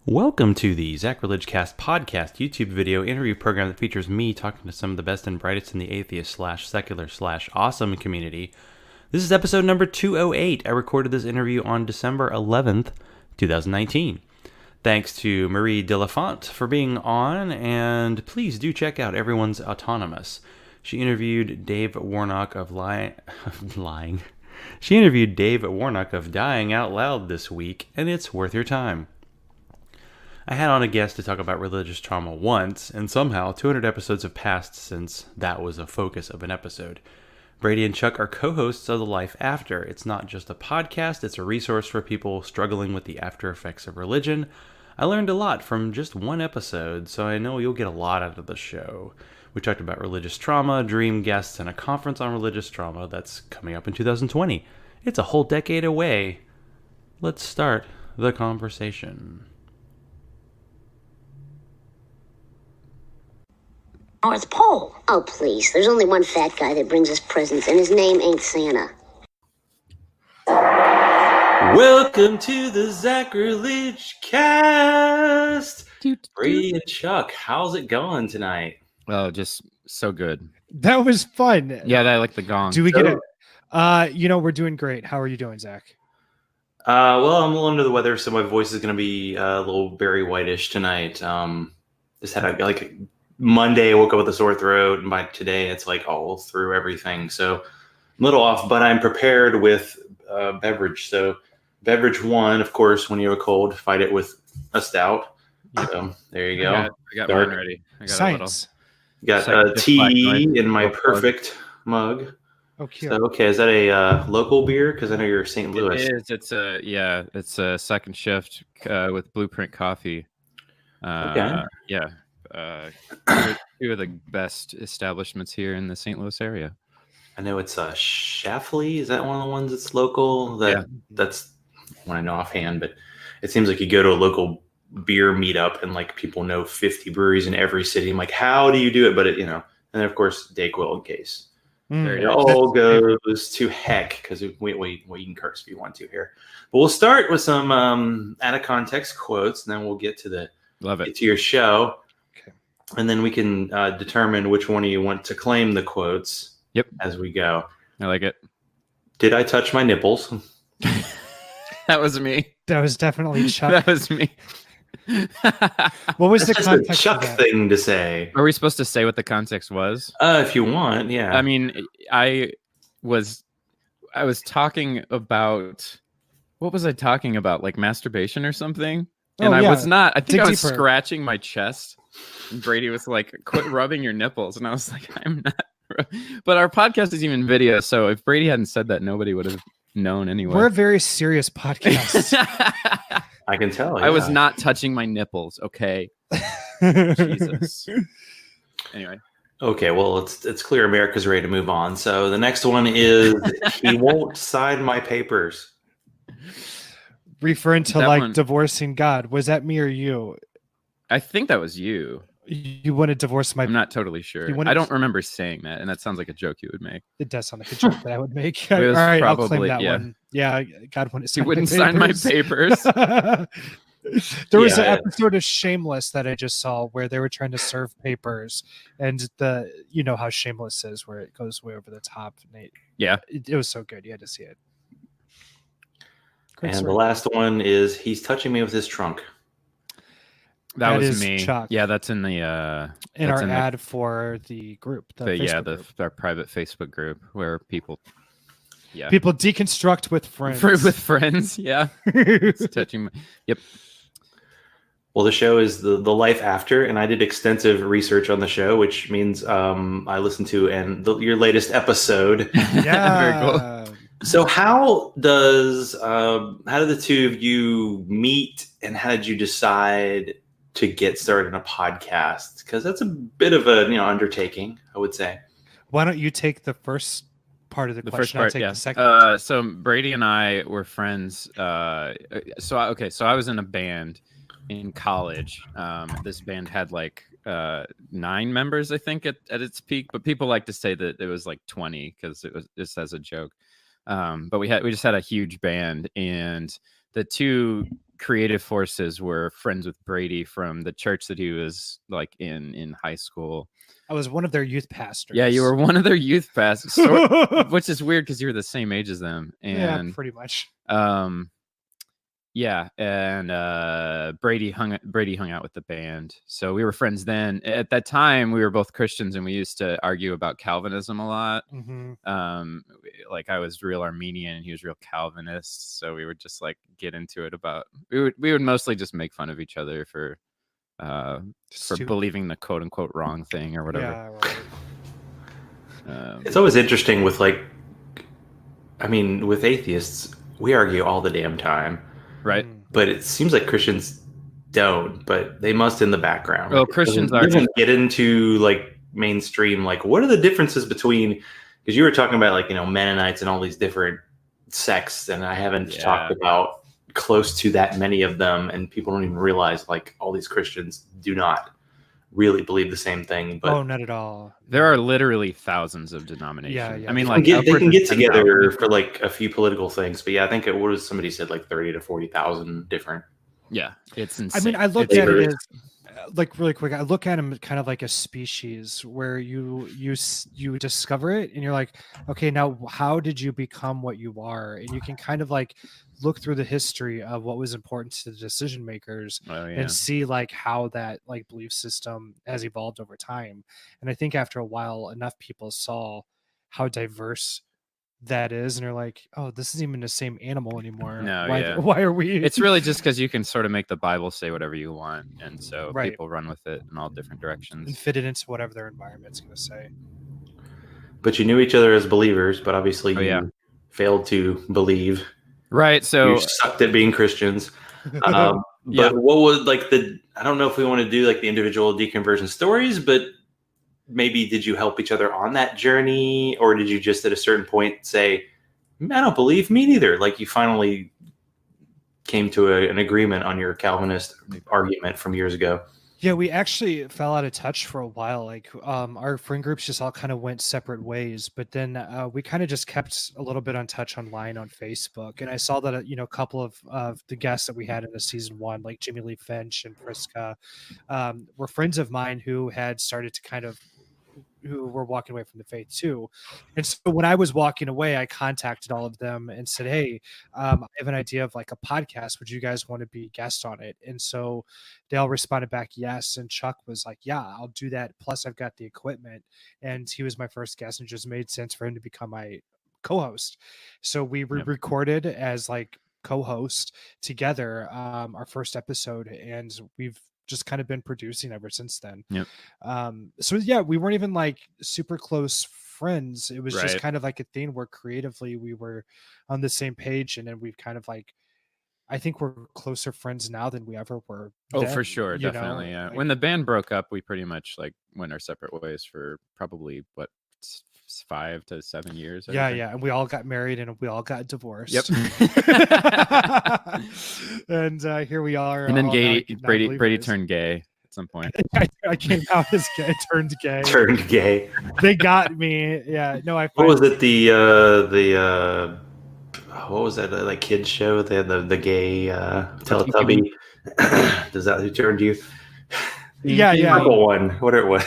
Welcome to the Zachrilege Cast podcast YouTube video interview program that features me talking to some of the best and brightest in the atheist / secular / awesome community. This is episode number 208. I recorded this interview on December 11th, 2019. Thanks to Marie Delafont for being on, and please do check out Everyone's Autonomous. She interviewed Dave Warnock of lying. She interviewed Dave Warnock of Dying Out Loud this week, and it's worth your time. I had on a guest to talk about religious trauma once, and somehow 200 episodes have passed since that was a focus of an episode. Brady and Chuck are co-hosts of The Life After. It's not just a podcast, it's a resource for people struggling with the after effects of religion. I learned a lot from just one episode, so I know you'll get a lot out of the show. We talked about religious trauma, dream guests, and a conference on religious trauma that's coming up in 2020. It's a whole decade away. Let's start the conversation. North Pole. Oh, please. There's only one fat guy that brings us presents, and his name ain't Santa. Welcome to the Zachrilege Cast! Brady and Chuck, how's it going tonight? Oh, just so good. That was fun. Yeah, I like the gong. Do we get it? We're doing great. How are you doing, Zach? Well, I'm a little under the weather, so my voice is going to be a little Barry Whitish tonight. Just had a Monday, I woke up with a sore throat, and by today, it's like all through everything. So I'm a little off, but I'm prepared with beverage. So beverage one, of course, when you have a cold, fight it with a stout. So there you go. I got mine ready. I got Science. Got tea in my perfect mug. Oh, cute. So, okay, is that a local beer? Because I know you're St. Louis. It is. It's a second shift with Blueprint Coffee. Okay. Yeah. Two of the best establishments here in the St. Louis area. I know it's Schlafly. Is that one of the ones that's local? That's one I know offhand, but it seems like you go to a local beer meetup and people know 50 breweries in every city. I'm like, how do you do it? But and then of course Dayquil in case. It all goes to heck because we can curse if you want to here. But we'll start with some out of context quotes, and then we'll get to get to your show. And then we can determine which one of you want to claim the quotes. Yep. As we go. I like it. Did I touch my nipples? That was me. That was definitely Chuck. That was me. What was That's the just context a Chuck of that? thing to say. Are we supposed to say what the context was? If you want, yeah. I mean, I was talking about, what was I talking about? Like masturbation or something? And I was not. I think I was scratching my chest. And Brady was like, "Quit rubbing your nipples," and I was like, "I'm not." But our podcast is even video, so if Brady hadn't said that, nobody would have known anyway. We're a very serious podcast. I can tell. I was not touching my nipples. Okay. Jesus. Anyway. Okay, well, it's clear America's ready to move on. So the next one is he won't sign my papers. Referring to That one. divorcing God. Was that me or you? I think that was you. You want to divorce my... I'm not totally sure. I don't remember saying that, and that sounds like a joke you would make. It does sound like a joke that I would make. It All was right, I'll claim probably- that yeah. one. Yeah, God wouldn't He sign wouldn't my sign my papers. papers. There was an Yeah. episode of Shameless that I just saw where they were trying to serve papers, and how Shameless is, where it goes way over the top. And Yeah. it was so good. You had to see it. Great And story. the last one is he's touching me with his trunk. That That was is me. Chuck. Yeah, that's in the in that's our in the- ad for the group. Facebook group. our private Facebook group where people People deconstruct with friends. with friends. Yeah, it's touching. Yep. Well, the show is the Life After, and I did extensive research on the show, which means I listened to your latest episode. Yeah. Very cool. So how did the two of you meet, and how did you decide to get started in a podcast? Because that's a bit of a undertaking, I would say. Why don't you take the first part of the question? I'll take the second. So Brady and I were friends. So I was in a band in college. This band had 9 members, I think, at its peak, but people like to say that it was 20 because it was just as a joke. But we just had a huge band, and the two creative forces were friends with Brady from the church that he was like in high school. I was one of their youth pastors. Yeah, you were one of their youth pastors, which is weird because you were the same age as them. And yeah, pretty much. Yeah, and Brady hung out with the band, so we were friends then. At that time, we were both Christians, and we used to argue about Calvinism a lot. Like I was real Armenian, and he was real Calvinist, so we would just like get into it about. We would mostly just make fun of each other for believing the quote unquote wrong thing or whatever. Yeah, right. It's always interesting with with atheists, we argue all the damn time. Right. But it seems like Christians don't, but they must in the background. Well, Christians doesn't get into like mainstream, like what are the differences between, because you were talking about like, Mennonites and all these different sects, and I haven't talked about close to that many of them, and people don't even realize like all these Christians do not really believe the same thing. But not at all. There are literally thousands of denominations. Yeah. I mean, they can get together for like a few political things, but I think somebody said like 30 to 40,000 different. Yeah, it's insane. I mean, I look at it as like really quick. I look at them kind of like a species where you discover it, and you're like, okay, now how did you become what you are? And you can kind of like look through the history of what was important to the decision makers and see like how that like belief system has evolved over time. And I think after a while, enough people saw how diverse that is, and they're like, oh, this isn't even the same animal anymore. Why are we? It's really just because you can sort of make the Bible say whatever you want, and so people run with it in all different directions and fit it into whatever their environment's going to say. But you knew each other as believers, but obviously you failed to believe. Right. So you sucked at being Christians. But what was like I don't know if we want to do like the individual deconversion stories, but maybe did you help each other on that journey, or did you just at a certain point say, I don't believe, me neither? Like you finally came to an agreement on your Calvinist argument from years ago. Yeah, we actually fell out of touch for a while. Like our friend groups just all kind of went separate ways, but then we kind of just kept a little bit on touch online on Facebook. And I saw that, a couple of the guests that we had in the season one, like Jimmy Lee Finch and Priska, were friends of mine who had started to who were walking away from the faith too. And so when I was walking away, I contacted all of them and said, hey, I have an idea of like a podcast. Would you guys want to be guests on it? And so they all responded back, yes. And Chuck was like, yeah, I'll do that. Plus I've got the equipment. And he was my first guest, and it just made sense for him to become my co-host. So we recorded as like co-host together our first episode, and we've just kind of been producing ever since then. So we weren't even like super close friends. It was just kind of like a thing where creatively we were on the same page, and then we've kind of like, I think we're closer friends now than we ever were. Oh, for sure. Definitely. Yeah. When the band broke up, we pretty much like went our separate ways for probably 5 to 7 years. Yeah. And we all got married and we all got divorced. Yep. And here we are. And then Brady turned gay at some point. I came out as gay, turned gay. Turned gay. They got me. Yeah. No, what was it? What was that? Like kids show? They had the gay Teletubby. Does that who turned you? Yeah. Purple one. What it was.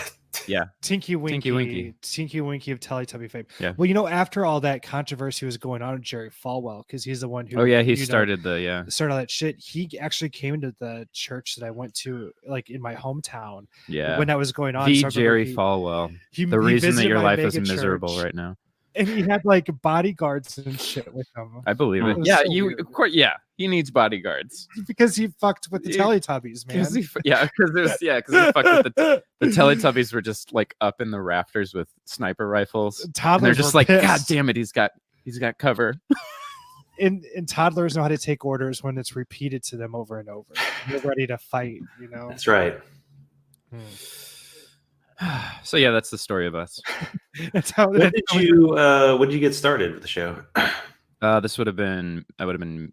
Yeah. Tinky Winky of Teletubby fame. Yeah. Well, after all that controversy was going on with Jerry Falwell, because he's the one who he started all that shit. He actually came into the church that I went to, like in my hometown. Yeah. When that was going on. Jerry Falwell. The reason that your life is miserable right now. And he had like bodyguards and shit with him. I believe it. Yeah, of course. Yeah, he needs bodyguards because he fucked with the Teletubbies, man. Because he fucked with the Teletubbies were just like up in the rafters with sniper rifles. Toddlers, they're just like, pissed. God damn it, he's got cover. And toddlers know how to take orders when it's repeated to them over and over. They're ready to fight. That's right. So yeah, that's the story of us. When did you get started with the show? This would have been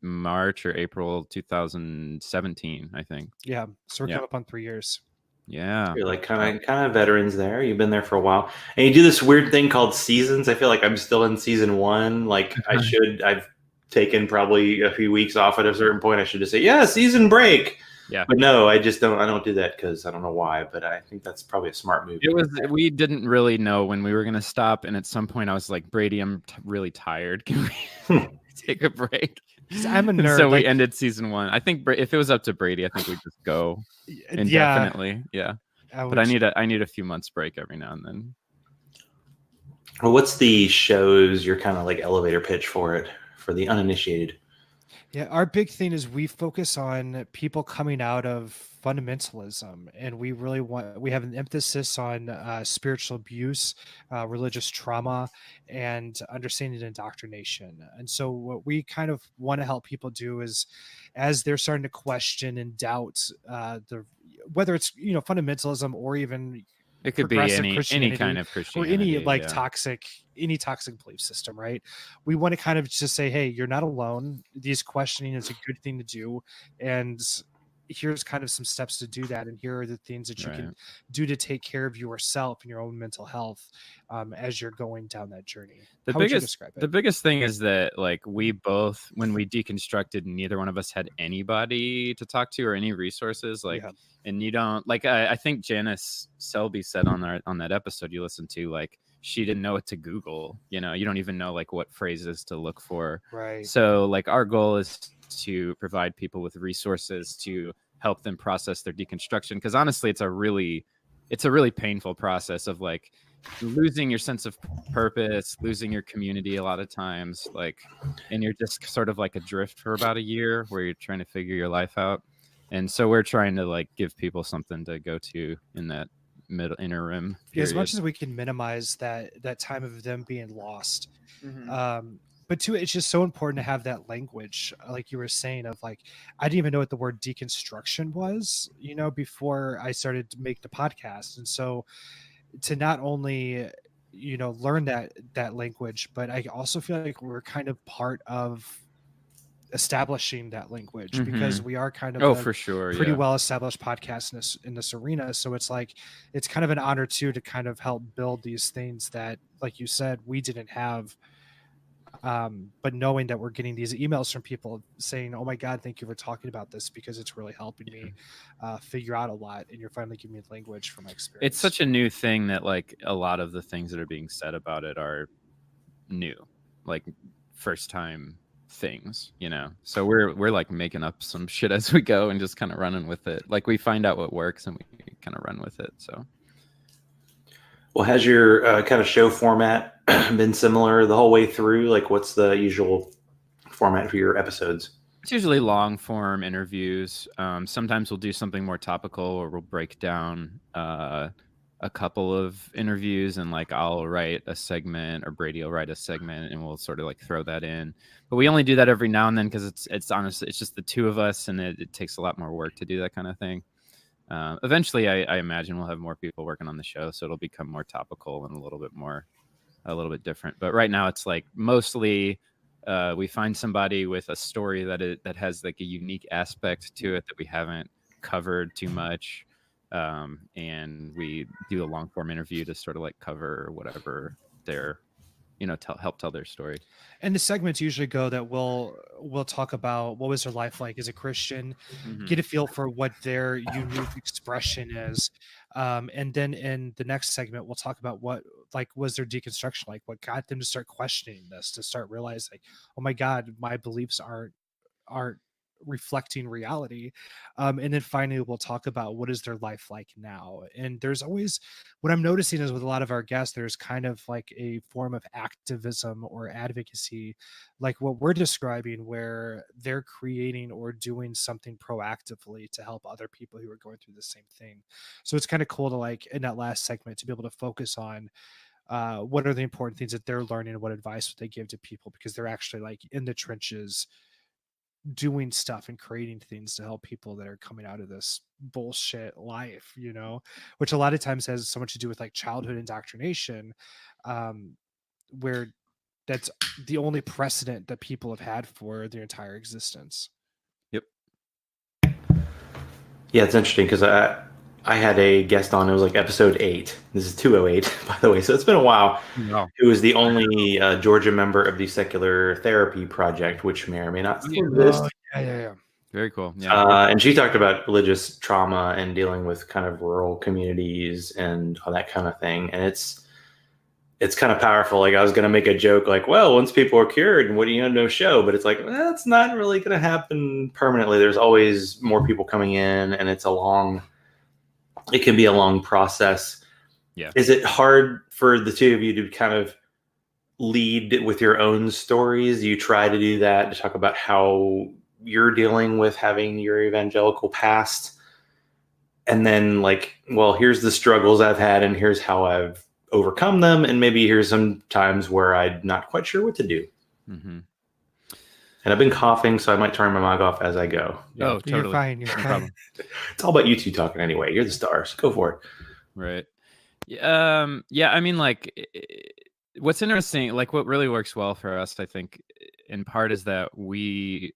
March or April 2017, I think. Yeah, so we're coming up on 3 years. Yeah, you're like kind of veterans there. You've been there for a while, and you do this weird thing called seasons. I feel like I'm still in season 1. Like I've taken probably a few weeks off at a certain point. I should just say, yeah, season break. Yeah. But no, I don't do that because I don't know why, but I think that's probably a smart move. We didn't really know when we were going to stop. And at some point I was like, Brady, I'm really tired. Can we take a break? I'm a nerd. And so we ended season 1. I think if it was up to Brady, I think we'd just go indefinitely. Yeah. But I need a few months break every now and then. Well, what's the shows your kind of like elevator pitch for it for the uninitiated? Yeah, our big thing is we focus on people coming out of fundamentalism, and we have an emphasis on spiritual abuse, religious trauma, and understanding indoctrination. And so what we kind of want to help people do is, as they're starting to question and doubt whether it's fundamentalism or even it could be any kind of Christianity or any toxic belief system, right? We want to kind of just say, hey, you're not alone. These questioning is a good thing to do, and here's kind of some steps to do that, and here are the things that you can do to take care of yourself and your own mental health as you're going down that journey. How would you describe it? The biggest thing is that like we both, when we deconstructed, neither one of us had anybody to talk to or any resources. And you don't I think Janice Selby said on that episode you listened to, like, she didn't know what to Google. You don't even know like what phrases to look for. Right. So like our goal is to provide people with resources to help them process their deconstruction, because honestly it's a really painful process of like losing your sense of purpose, losing your community a lot of times, like, and you're just sort of like adrift for about a year where you're trying to figure your life out. And so we're trying to like give people something to go to in that interim period. As much as we can minimize that time of them being lost. But too, it's just so important to have that language, like you were saying, of like, I didn't even know what the word deconstruction was, before I started to make the podcast. And so to not only, learn that language, but I also feel like we're kind of part of establishing that language, because we are kind of for sure, pretty well established podcast in this arena. So it's like, it's kind of an honor too to kind of help build these things that, like you said, we didn't have. But knowing that we're getting these emails from people saying, oh my God, thank you for talking about this, because it's really helping me figure out a lot, and you're finally giving me language from my experience. It's such a new thing that like a lot of the things that are being said about it are new, like first time things, so we're like making up some shit as we go and just kind of running with it. Like we find out what works and we kind of run with it. So well, has your kind of show format been similar the whole way through? Like, what's the usual format for your episodes? It's usually long form interviews. Sometimes we'll do something more topical, or we'll break down a couple of interviews, and like I'll write a segment, or Brady will write a segment, and we'll sort of like throw that in. But we only do that every now and then, because it's honestly, it's just the two of us, and it takes a lot more work to do that kind of thing. Eventually I imagine we'll have more people working on the show, so it'll become more topical and a little bit different. But right now it's like mostly we find somebody with a story that has like a unique aspect to it that we haven't covered too much. And we do a long form interview to sort of like cover whatever they're, help tell their story. And the segments usually go that we'll talk about what was their life like as a Christian, get a feel for what their unique expression is. And then in the next segment, we'll talk about what like was their deconstruction like, what got them to start questioning this, to start realizing, oh my God, my beliefs aren't reflecting reality. And then finally we'll talk about what is their life like now. And there's always, what I'm noticing is with a lot of our guests, there's kind of like a form of activism or advocacy, like what we're describing, where they're creating or doing something proactively to help other people who are going through the same thing. So it's kind of cool to, like, in that last segment, to be able to focus on what are the important things that they're learning and what advice would they give to people, because they're actually like in the trenches doing stuff and creating things to help people that are coming out of this bullshit life, which a lot of times has so much to do with like childhood indoctrination, where that's the only precedent that people have had for their entire existence. Yep. Yeah, it's interesting because I had a guest on. It was like episode 8. This is 208, by the way. So it's been a while. No. Who was the only Georgia member of the Secular Therapy Project, which may or may not still exist. Yeah. Very cool. Yeah. And she talked about religious trauma and dealing with kind of rural communities and all that kind of thing. And it's kind of powerful. Like I was going to make a joke like, well, once people are cured, what do you no show? But it's like, that's not really going to happen permanently. There's always more people coming in, and it can be a long process. Yeah. Is it hard for the two of you to kind of lead with your own stories? Do you try to do that, to talk about how you're dealing with having your evangelical past? And then like, well, here's the struggles I've had and here's how I've overcome them. And maybe here's some times where I'm not quite sure what to do. Mm-hmm. And I've been coughing, so I might turn my mic off as I go. Yeah. Oh, totally. You're fine. You're fine. It's all about you two talking anyway. You're the stars. Go for it. Right. Yeah. I mean, like, what's interesting, like, what really works well for us, I think, in part, is that we,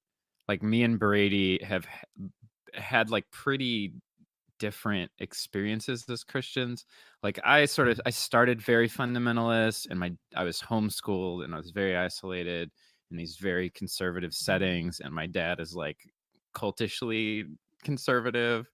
like, me and Brady have had like pretty different experiences as Christians. Like, I started very fundamentalist, and I was homeschooled, and I was very isolated in these very conservative settings, and my dad is like cultishly conservative,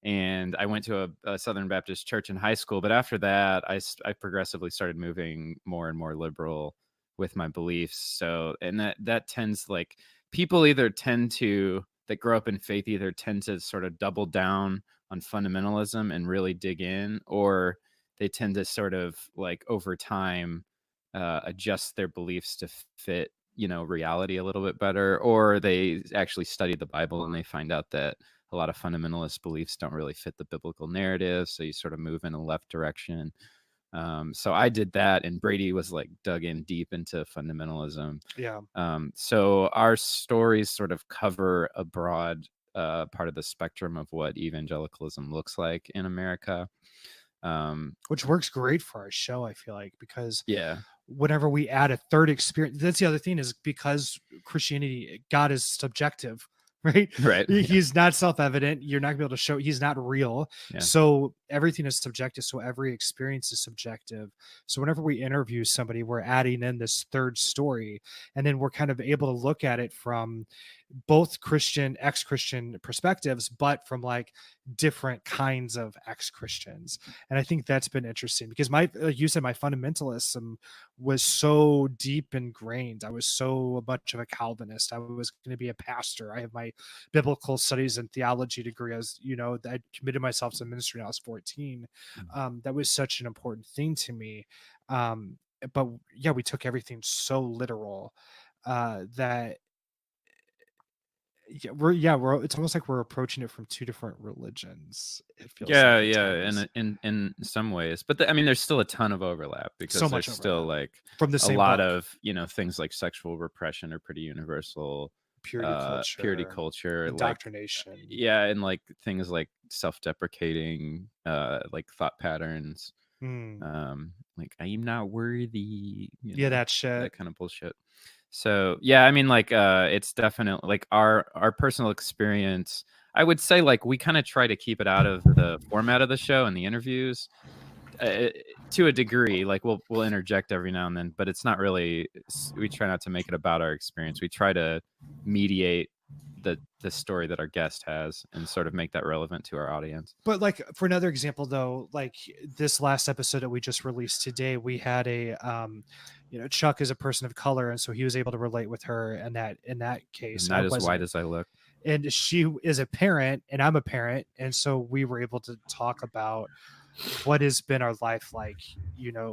and I went to a Southern Baptist church in high school. But after that, I progressively started moving more and more liberal with my beliefs. So, and that tends, like, people either tend to, that grow up in faith, either tend to sort of double down on fundamentalism and really dig in, or they tend to sort of, like, over time adjust their beliefs to fit, reality a little bit better, or they actually study the Bible and they find out that a lot of fundamentalist beliefs don't really fit the biblical narrative, so you sort of move in a left direction. So I did that, and Brady was like dug in deep into fundamentalism. Yeah. So our stories sort of cover a broad part of the spectrum of what evangelicalism looks like in America. Which works great for our show, I feel like, because yeah, whenever we add a third experience, that's the other thing, is because Christianity, God is subjective, right? He's not self-evident. You're not gonna be able to show he's not real. Yeah. So everything is subjective. So every experience is subjective. So whenever we interview somebody, we're adding in this third story, and then we're kind of able to look at it from both Christian, ex-Christian perspectives, but from like different kinds of ex-Christians. And I think that's been interesting because like you said, my fundamentalism was so deep ingrained. I was so much of a Calvinist. I was going to be a pastor. I have my biblical studies and theology degree. As you know, I committed myself to ministry when I was 14. That was such an important thing to me. But yeah, we took everything so literal that it's almost like we're approaching it from two different religions. It feels in some ways, but I mean, there's still a ton of overlap, because so there's still like from the same a lot of things like sexual repression are pretty universal, purity culture, indoctrination, like, and like things like self-deprecating like thought patterns, like, I am not worthy, that shit, that kind of bullshit. So yeah, I mean, like, it's definitely like our personal experience. I would say, like, we kind of try to keep it out of the format of the show and the interviews to a degree. Like, we'll interject every now and then, but it's not really. We try not to make it about our experience. We try to mediate the story that our guest has and sort of make that relevant to our audience. But like, for another example though, like this last episode that we just released today, we had a Chuck is a person of color, and so he was able to relate with her in that case. Not as white as I look. And she is a parent and I'm a parent, and so we were able to talk about what has been our life like,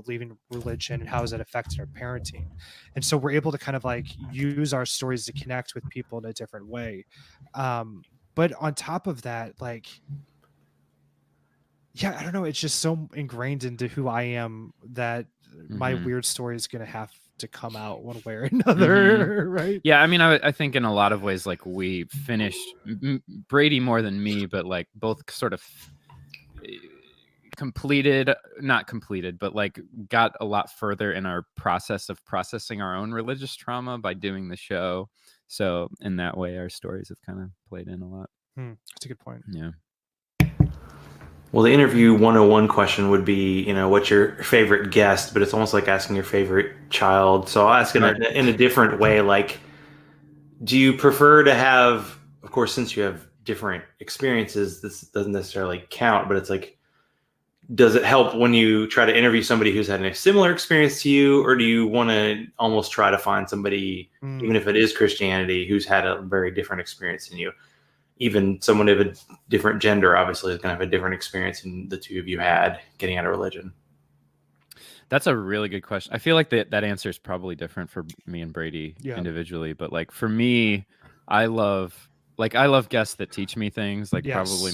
leaving religion, and how has it affected our parenting. And so we're able to kind of like use our stories to connect with people in a different way. But on top of that, like, I don't know, it's just so ingrained into who I am that my weird story is going to have to come out one way or another. Right. Yeah. I mean, I think in a lot of ways, like, we finished Brady more than me, but like both sort of not completed, but like got a lot further in our process of processing our own religious trauma by doing the show. So in that way, our stories have kind of played in a lot. That's a good point. Yeah. Well, the interview 101 question would be, what's your favorite guest? But it's almost like asking your favorite child. So I'll ask it in a different way. Like, do you prefer to have, of course, since you have different experiences, this doesn't necessarily count, but it's like, does it help when you try to interview somebody who's had a similar experience to you, or do you want to almost try to find somebody, even if it is Christianity, who's had a very different experience than you? Even someone of a different gender obviously is going to have a different experience than the two of you had getting out of religion. That's a really good question. I feel like that answer is probably different for me and Brady individually, but like for me, I love guests that teach me things. Like probably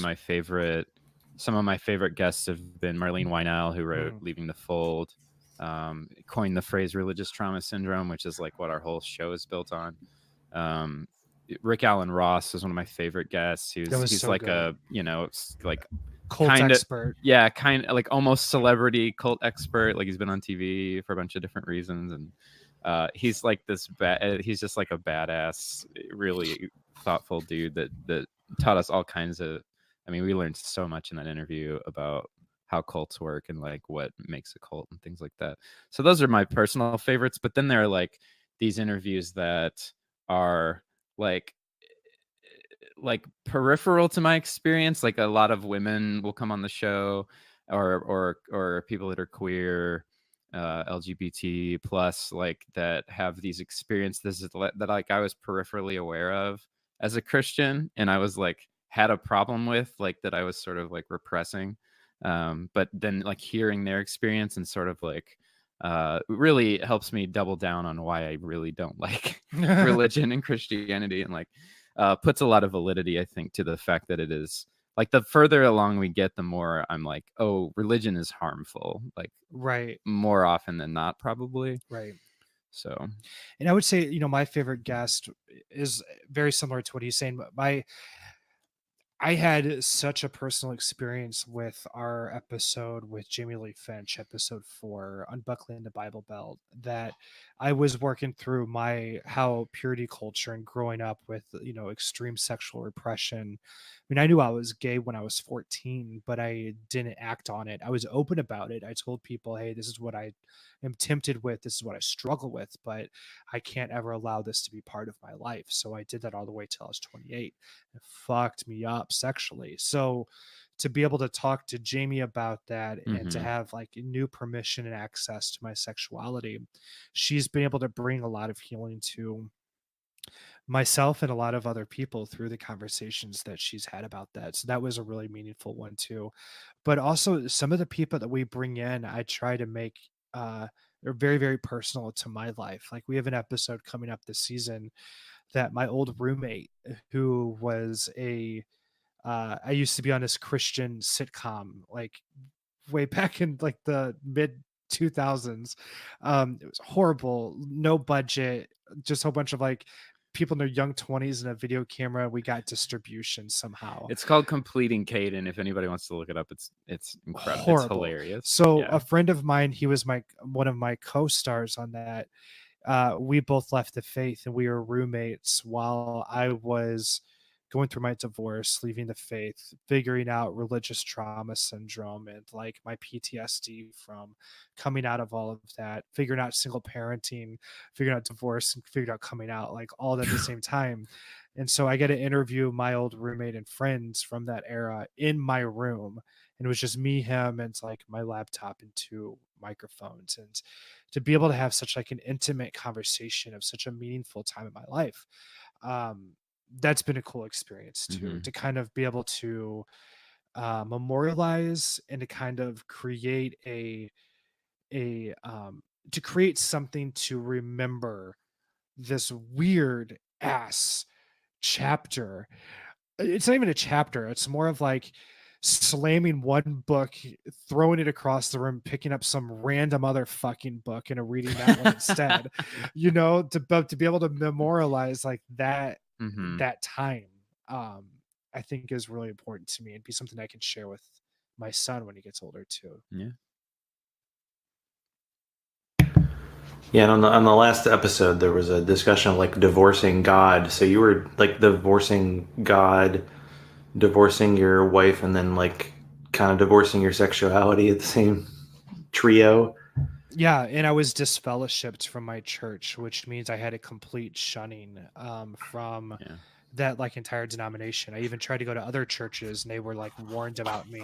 some of my favorite guests have been Marlene Weinell, who wrote Leaving the Fold, coined the phrase religious trauma syndrome, which is like what our whole show is built on. Rick Allen Ross is one of my favorite guests. He's so like good. Like cult expert. Yeah, kind of like almost celebrity cult expert. Like he's been on TV for a bunch of different reasons, and he's like he's just like a badass, really thoughtful dude that taught us all kinds of. I mean, we learned so much in that interview about how cults work and like what makes a cult and things like that. So those are my personal favorites. But then there are like these interviews that are like peripheral to my experience. Like a lot of women will come on the show, or people that are queer, LGBT plus, like that have these experiences that like I was peripherally aware of as a Christian, and I was like had a problem with, like that I was sort of like repressing, but then like hearing their experience and sort of like really helps me double down on why I really don't like religion and Christianity, and like puts a lot of validity, I think, to the fact that it is like the further along we get, the more I'm like, oh, religion is harmful, like more often than not, probably. So, and I would say, my favorite guest is very similar to what he's saying. I had such a personal experience with our episode with Jamie Lee Finch, episode 4, Unbuckling the Bible Belt, that I was working through how purity culture and growing up with, extreme sexual repression. I mean, I knew I was gay when I was 14, but I didn't act on it. I was open about it. I told people, hey, this is what I am tempted with. This is what I struggle with, but I can't ever allow this to be part of my life. So I did that all the way till I was 28. It fucked me up sexually. So to be able to talk to Jamie about that and to have like new permission and access to my sexuality, she's been able to bring a lot of healing to myself and a lot of other people through the conversations that she's had about that. So that was a really meaningful one too. But also some of the people that we bring in, I try to make they're very, very personal to my life. Like we have an episode coming up this season that my old roommate, who was I used to be on this Christian sitcom, like way back in like the mid 2000s. It was horrible, no budget, just a whole bunch of like people in their young 20s and a video camera. We got distribution somehow. It's called Completing Caden. If anybody wants to look it up, it's incredible. Horrible. It's hilarious. So a friend of mine, he was one of my co-stars on that. We both left the faith, and we were roommates while I was going through my divorce, leaving the faith, figuring out religious trauma syndrome and like my PTSD from coming out of all of that, figuring out single parenting, figuring out divorce, and figuring out coming out, like all at the same time. And so I get to interview my old roommate and friends from that era in my room. And it was just me, him, and like my laptop and 2 microphones. And to be able to have such like an intimate conversation of such a meaningful time in my life, that's been a cool experience too, to kind of be able to memorialize and to kind of create to create something to remember this weird ass chapter. It's not even a chapter. It's more of like slamming one book, throwing it across the room, picking up some random other fucking book and reading that one instead, to be able to memorialize like that, that time, I think is really important to me and be something I can share with my son when he gets older too. Yeah, and on the last episode, there was a discussion of like divorcing God. So you were like divorcing God, divorcing your wife, and then like kind of divorcing your sexuality at the same trio. Yeah, and I was disfellowshipped from my church, which means I had a complete shunning from that like entire denomination. I even tried to go to other churches and they were like warned about me.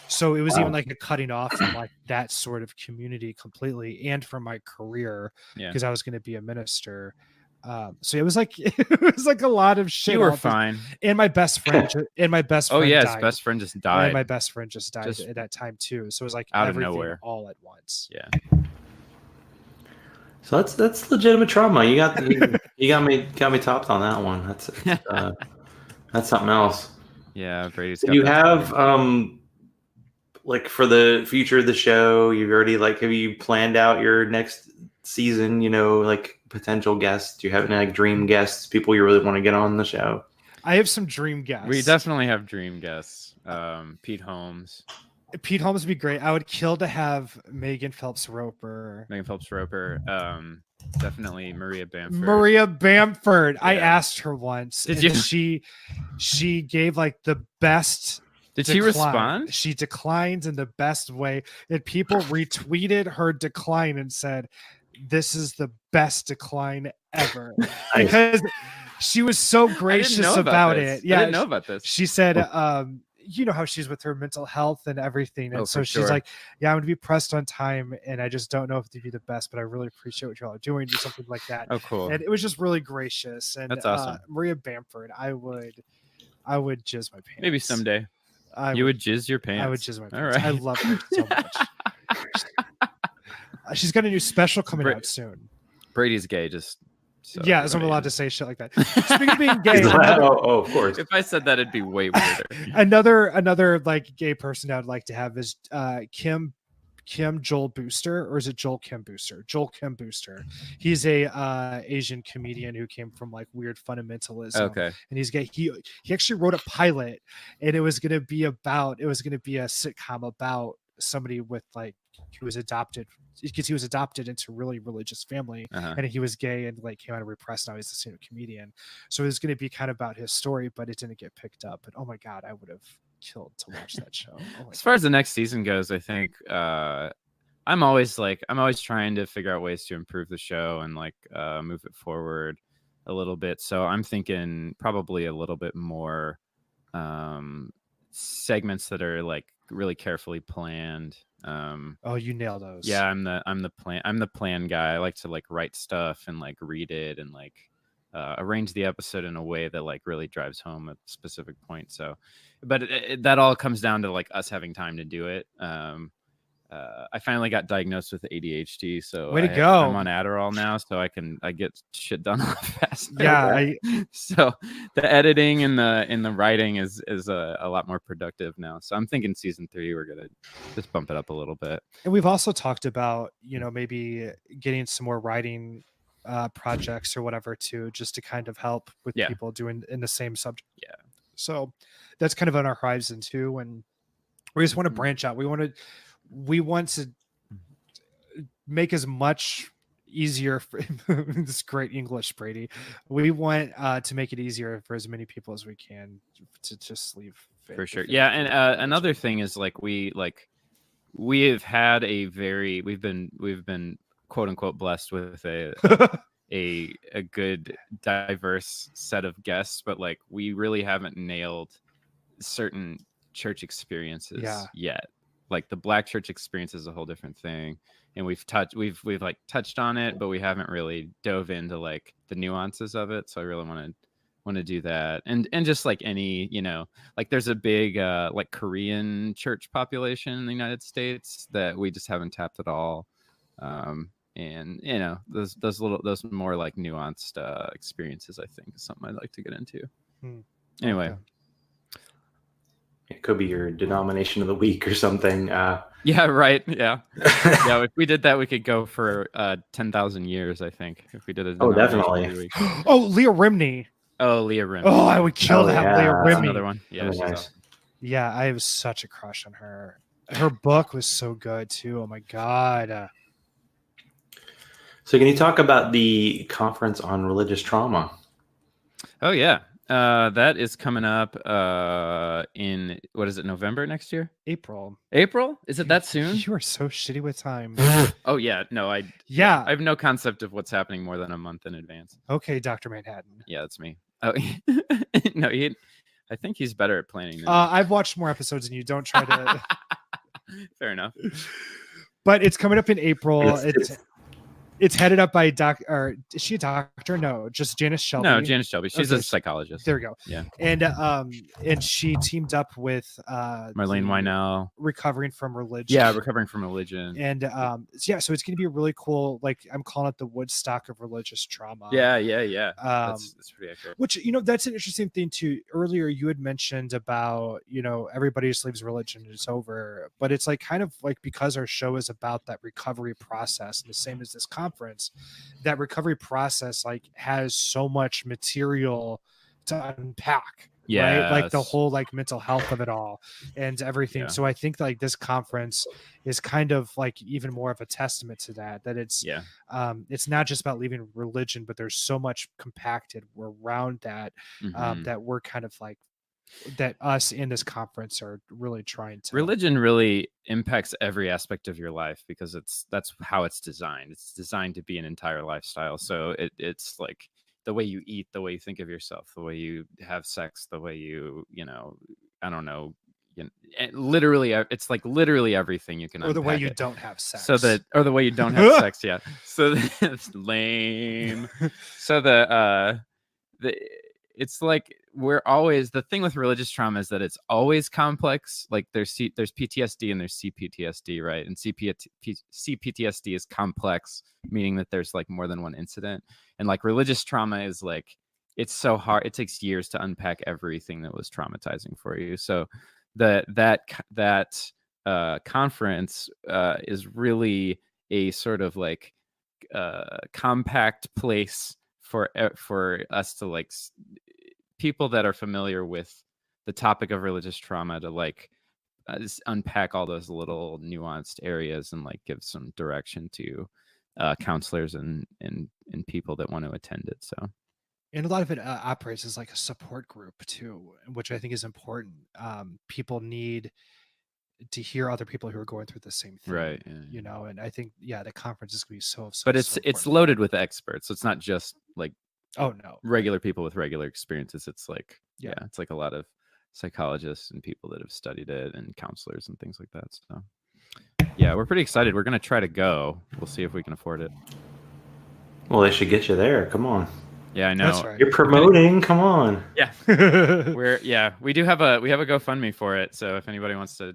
So it was even like a cutting off from like that sort of community completely and from my career because I was going to be a minister. So it was like a lot of shit. You were fine. And my best friend died. His best friend just died. And my best friend just died at that time too. So it was like out everything of nowhere all at once. Yeah. So that's legitimate trauma. You got me topped on that one. That's something else. Yeah, Brady's. Do you have like for the future of the show? You've already have you planned out your next season? You know, like potential guests. Do you have any like dream guests? People you really want to get on the show? I have some dream guests. We definitely have dream guests. Pete Holmes. Pete Holmes would be great. I would kill to have Megan Phelps Roper. Definitely Maria Bamford. Yeah. I asked her once. Did you? She gave like the best. Did she respond? She declined in the best way. And people retweeted her decline and said, "This is the best decline ever." Because she was so gracious about it. Yeah, I didn't know about this. She said, you know how she's with her mental health and everything. And so she's like, yeah, I'm going to be pressed on time. And I just don't know if it'd be the best, but I really appreciate what y'all are doing. Do something like that. Oh, cool. And it was just really gracious. And that's awesome. Maria Bamford, I would jizz my pants. Maybe someday. You would jizz your pants. I would jizz my pants. All right. I love her so much. She's got a new special coming out soon. Brady's gay, just... So yeah, so I'm allowed to say shit like that. Speaking of being gay, of course. If I said that, it'd be way weirder. another like gay person I would like to have is Kim Joel Booster, or is it Joel Kim Booster? Joel Kim Booster. He's a Asian comedian who came from like weird fundamentalism. Okay. And he's gay. He actually wrote a pilot, and it was gonna be a sitcom about somebody with like who was adopted because he was adopted into a really religious family, and he was gay and like came out of repressed. Now he's a stand-up comedian, so it was going to be kind of about his story, but it didn't get picked up. But oh my god, I would have killed to watch that show. As far as the next season goes, I think I'm always trying to figure out ways to improve the show and like move it forward a little bit. So I'm thinking probably a little bit more segments that are like really carefully planned. You nail those. Yeah, I'm the plan guy. I like to like write stuff and like read it and like arrange the episode in a way that like really drives home a specific point. So, but that all comes down to like us having time to do it. I finally got diagnosed with ADHD, so way to go. I'm on Adderall now, so I get shit done a lot faster. Yeah, so the editing and the writing is a lot more productive now. So I'm thinking season 3 we're gonna just bump it up a little bit. And we've also talked about maybe getting some more writing projects or whatever too, just to kind of help with people doing in the same subject. Yeah. So that's kind of on our horizon too, and we just want to branch out. We want to make as much easier for this great English, Brady. We want to make it easier for as many people as we can to just leave. For sure. Yeah. And another thing is like we've been quote unquote blessed with a good diverse set of guests, but like we really haven't nailed certain church experiences yet. Like the Black church experience is a whole different thing, and we've like touched on it, but we haven't really dove into like the nuances of it. So I really want to do that, and just like any like there's a big like Korean church population in the United States that we just haven't tapped at all, and those more like nuanced experiences I think is something I'd like to get into. Anyway. Okay. It could be your denomination of the week or something. Yeah, right. Yeah. Yeah. If we did that, we could go for 10,000 years, I think. If we did a definitely. Leah Remini. Leah Remini. Oh, I would kill to have Leah Remini. Another one. Yeah. Nice. Awesome. Yeah, I have such a crush on her. Her book was so good too. Oh my god. So can you talk about the conference on religious trauma? Oh yeah. That is coming up in, what is it, November next year? April. Is it that soon? You are so shitty with time. Oh yeah, no, I have no concept of what's happening more than a month in advance. Okay, Dr. Manhattan. Yeah, that's me. Oh no, I think he's better at planning than me. I've watched more episodes than you. Don't try to. Fair enough. But it's coming up in April. It's headed up by or is she a doctor? No, just Janice Shelby. No, Janice Shelby. She's a psychologist. There we go. Yeah. And she teamed up with Marlene Wynell. Recovering from Religion. Yeah, Recovering from Religion. And so it's gonna be a really cool, like, I'm calling it the Woodstock of religious trauma. Yeah. That's pretty accurate. Which, that's an interesting thing too. Earlier you had mentioned about, everybody just leaves religion and it's over. But it's like kind of like, because our show is about that recovery process, and the same as this conference, that recovery process like has so much material to unpack. Yeah, right? Like the whole like mental health of it all and everything. So I think like this conference is kind of like even more of a testament to that it's it's not just about leaving religion, but there's so much compacted around that that we're kind of like, that us in this conference are really trying to. Religion really impacts every aspect of your life, because that's how it's designed. It's designed to be an entire lifestyle. So it's like the way you eat, the way you think of yourself, the way you have sex, the way you I don't know, literally, it's like literally everything you can. Or the way you don't have sex. Or the way you don't have sex. Yeah. So it's lame. So it's like, we're always, the thing with religious trauma is that it's always complex. Like there's PTSD and there's CPTSD, right? And CPTSD is complex, meaning that there's like more than one incident. And like religious trauma is like, it's so hard. It takes years to unpack everything that was traumatizing for you. So that conference is really a sort of like compact place for us to like people that are familiar with the topic of religious trauma to like unpack all those little nuanced areas and like give some direction to counselors and people that want to attend it. So, and a lot of it operates as like a support group too, which I think is important. People need to hear other people who are going through the same thing, right? And I think the conference is going to be so but it's loaded with experts, so it's not just like regular people with regular experiences. It's like it's like a lot of psychologists and people that have studied it and counselors and things like that. So we're pretty excited. We're going to try to go. We'll see if we can afford it. Well, they should get you there. Come on. Yeah, I know. That's right. You're promoting. Come on. Yeah. We do have a GoFundMe for it. So if anybody wants to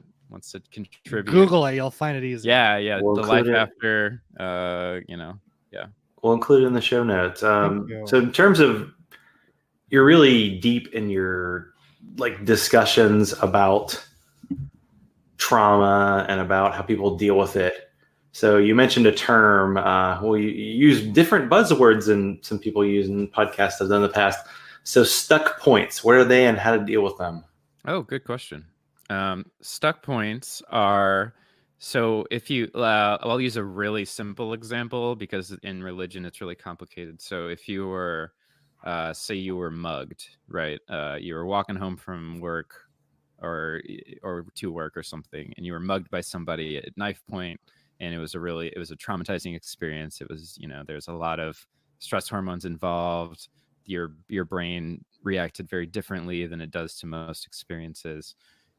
contribute, Google it, you'll find it easy. Yeah. We'll the life after We'll include it in the show notes. So in terms of, you're really deep in your like discussions about trauma and about how people deal with it. So you mentioned a term. You use different buzzwords than some people use in podcasts I've done in the past. So stuck points, what are they and how to deal with them? Oh, good question. Stuck points are, so if you, I'll use a really simple example because in religion it's really complicated. So if you were, say you were mugged, right? You were walking home from work or to work or something, and you were mugged by somebody at knife point, and it was a traumatizing experience. It was, there's a lot of stress hormones involved. Your brain reacted very differently than it does to most experiences.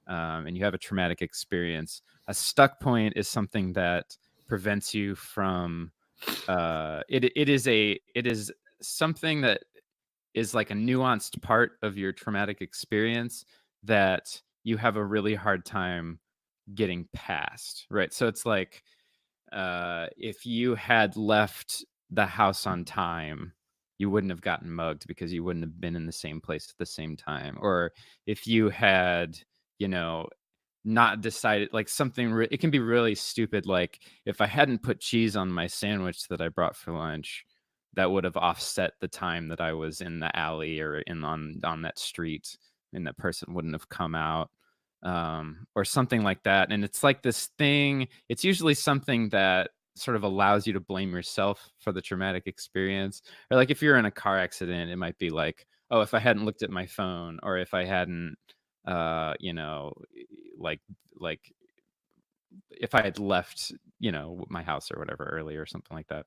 And you have a traumatic experience. A stuck point is something that prevents you from it is something that is like a nuanced part of your traumatic experience that you have a really hard time getting past, right? So it's like if you had left the house on time, you wouldn't have gotten mugged because you wouldn't have been in the same place at the same time. Or if you had not decided, like something, it can be really stupid. Like if I hadn't put cheese on my sandwich that I brought for lunch, that would have offset the time that I was in the alley or on that street, and that person wouldn't have come out, or something like that. And it's like this thing, it's usually something that sort of allows you to blame yourself for the traumatic experience. Or like if you're in a car accident, it might be like, oh, if I hadn't looked at my phone, or if I hadn't, like if I had left, my house or whatever early or something like that.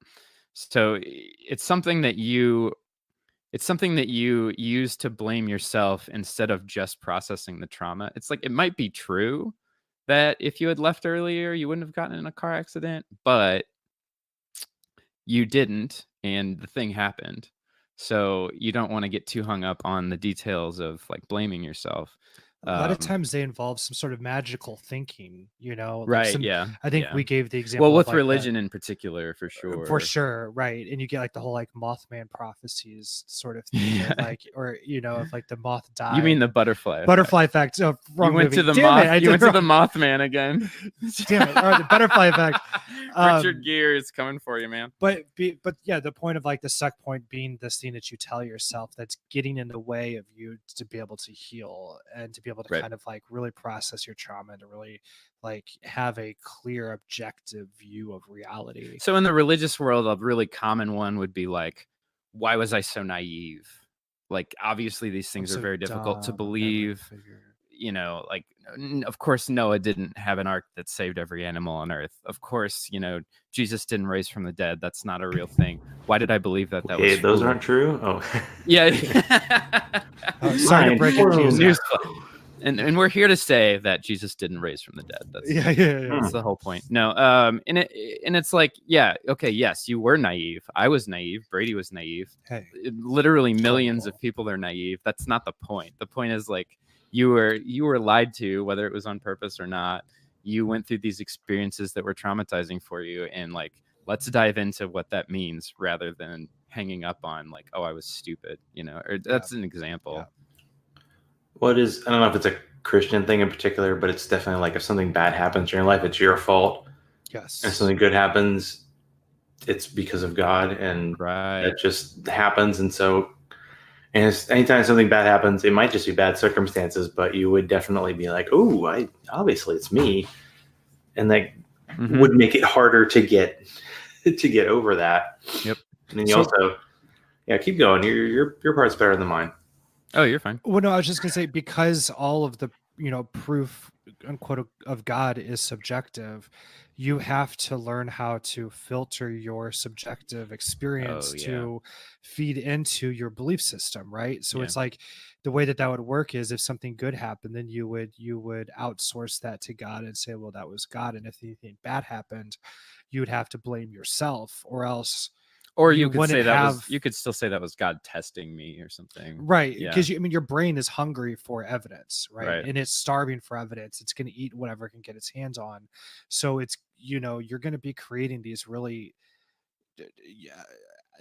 So it's something that you use to blame yourself instead of just processing the trauma. It's like, it might be true that if you had left earlier, you wouldn't have gotten in a car accident, but you didn't, and the thing happened. So you don't want to get too hung up on the details of like blaming yourself. A lot of times they involve some sort of magical thinking, like right? Yeah, I think yeah. we gave the example. Well, with like religion in particular, for sure. For sure, right? And you get like the whole like Mothman prophecies sort of thing, of, like, or if like the moth died. You mean the butterfly effect? Oh, wrong you went movie. to the Damn moth. It, you went to the Mothman again. Damn it! All right, the butterfly effect. Richard Gere is coming for you, man. But yeah, the point of like the suck point being this thing that you tell yourself that's getting in the way of you to be able to heal and to be able to Right. kind of like really process your trauma and to really like have a clear objective view of reality. So in the religious world, a really common one would be like, why was I so naive? Like, obviously these things are very difficult to believe. Like, of course Noah didn't have an ark that saved every animal on earth. Of course, Jesus didn't raise from the dead. That's not a real thing. Why did I believe that? That was those aren't true. Oh, yeah. Sorry to break it to you. And we're here to say that Jesus didn't raise from the dead. That's the whole point. No, and it's like, yeah, okay, yes, you were naive. I was naive. Brady was naive. Hey, literally millions of people are naive. That's not the point. The point is like, you were lied to, whether it was on purpose or not. You went through these experiences that were traumatizing for you, and like, let's dive into what that means rather than hanging up on like, oh, I was stupid, or that's an example. Yeah. I don't know if it's a Christian thing in particular, but it's definitely like if something bad happens in your life, it's your fault. Yes. And something good happens, it's because of God, and it just happens. And so, anytime something bad happens, it might just be bad circumstances, but you would definitely be like, "Oh, obviously it's me," and that would make it harder to get over that. Yep. And then you also, keep going. Your part's better than mine. Oh, you're fine. Well, no, I was just gonna say, because all of the proof unquote of God is subjective, you have to learn how to filter your subjective experience to feed into your belief system, right? So it's like the way that would work is if something good happened, then you would outsource that to God and say, well, that was God. And if anything bad happened, you would have to blame yourself, or else. Or you could say you could still say that was God testing me or something. Right. Because your brain is hungry for evidence, right? And it's starving for evidence. It's going to eat whatever it can get its hands on. So it's, you're going to be creating these really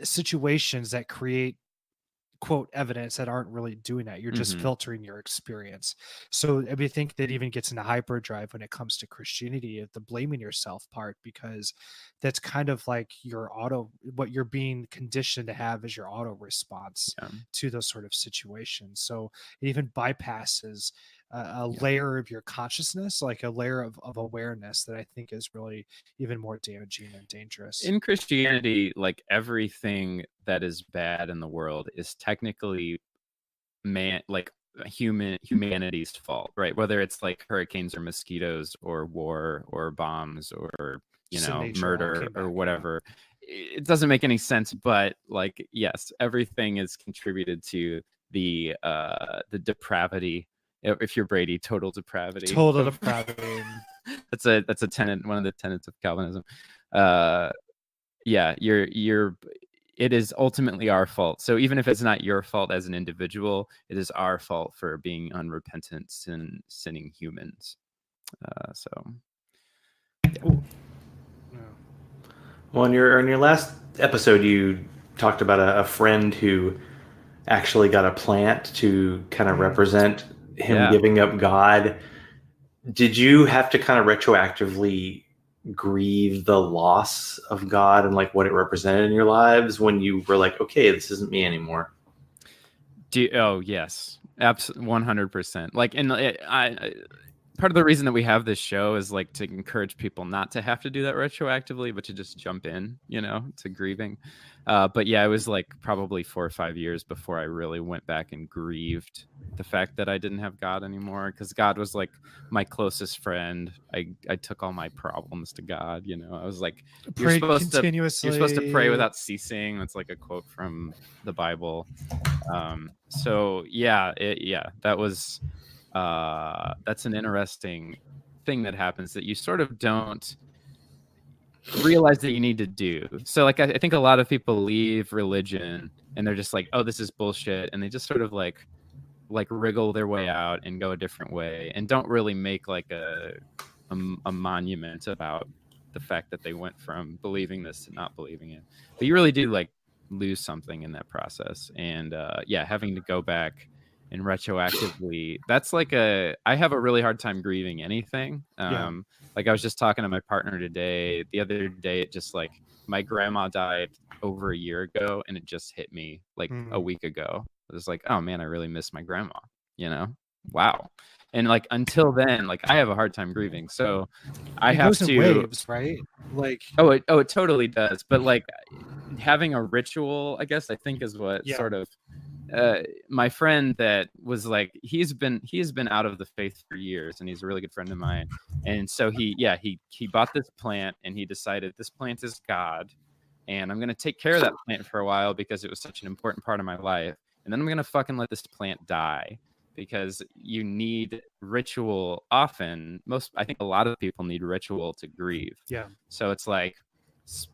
situations that create quote evidence that aren't really doing that. You're just filtering your experience. So I think that even gets into hyperdrive when it comes to Christianity, the blaming yourself part, because that's kind of like what you're being conditioned to have as your auto response to those sort of situations. So it even bypasses a layer of your consciousness, like a layer of awareness, that I think is really even more damaging and dangerous. In Christianity, like, everything that is bad in the world is technically humanity's fault, right? Whether it's like hurricanes or mosquitoes or war or bombs or murder or whatever. It doesn't make any sense, but like, yes, everything is contributed to the depravity. If you're Brady, total depravity. That's a tenet, one of the tenets of Calvinism. It is ultimately our fault. So even if it's not your fault as an individual, it is our fault for being unrepentant, sinning humans. Well, in your last episode, you talked about a friend who actually got a plant to kind of represent him giving up God. Did you have to kind of retroactively grieve the loss of God and like what it represented in your lives when you were like, okay, this isn't me anymore? Yes, absolutely, 100%. Like, and part of the reason that we have this show is like to encourage people not to have to do that retroactively, but to just jump in, to grieving. But yeah, it was like probably 4 or 5 years before I really went back and grieved the fact that I didn't have God anymore, because God was like my closest friend. I took all my problems to God. I was like, you're supposed to pray without ceasing. That's like a quote from the Bible. So yeah, that was that's an interesting thing that happens that you sort of don't realize that you need to do. So like I think a lot of people leave religion and they're just like, oh, this is bullshit, and they just sort of like wriggle their way out and go a different way and don't really make like a monument about the fact that they went from believing this to not believing it. But you really do like lose something in that process. And having to go back and retroactively, that's like I have a really hard time grieving anything. Like I was just talking to my partner the other day, it just like my grandma died over a year ago and it just hit me like a week ago. It was like, oh man, I really miss my grandma, wow. And like until then, like I have a hard time grieving. So I have to waves, right? Like it totally does. But like having a ritual, I guess I think is what sort of my friend that was like, he has been out of the faith for years and he's a really good friend of mine. And so he bought this plant and he decided this plant is God and I'm going to take care of that plant for a while because it was such an important part of my life. And then I'm going to fucking let this plant die, because you need ritual often. I think a lot of people need ritual to grieve. Yeah. So it's like,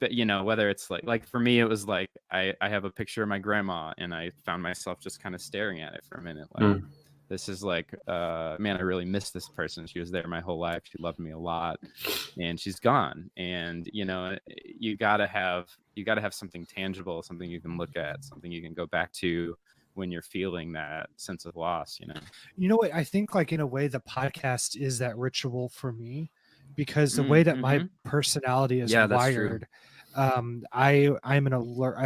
whether it's like for me, it was like, I have a picture of my grandma and I found myself just kind of staring at it for a minute. Like, this is like, man, I really miss this person. She was there my whole life. She loved me a lot and she's gone. And, you gotta have something tangible, something you can look at, something you can go back to when you're feeling that sense of loss. You know what? I think like in a way the podcast is that ritual for me, because the way that my personality is wired, I'm an alert.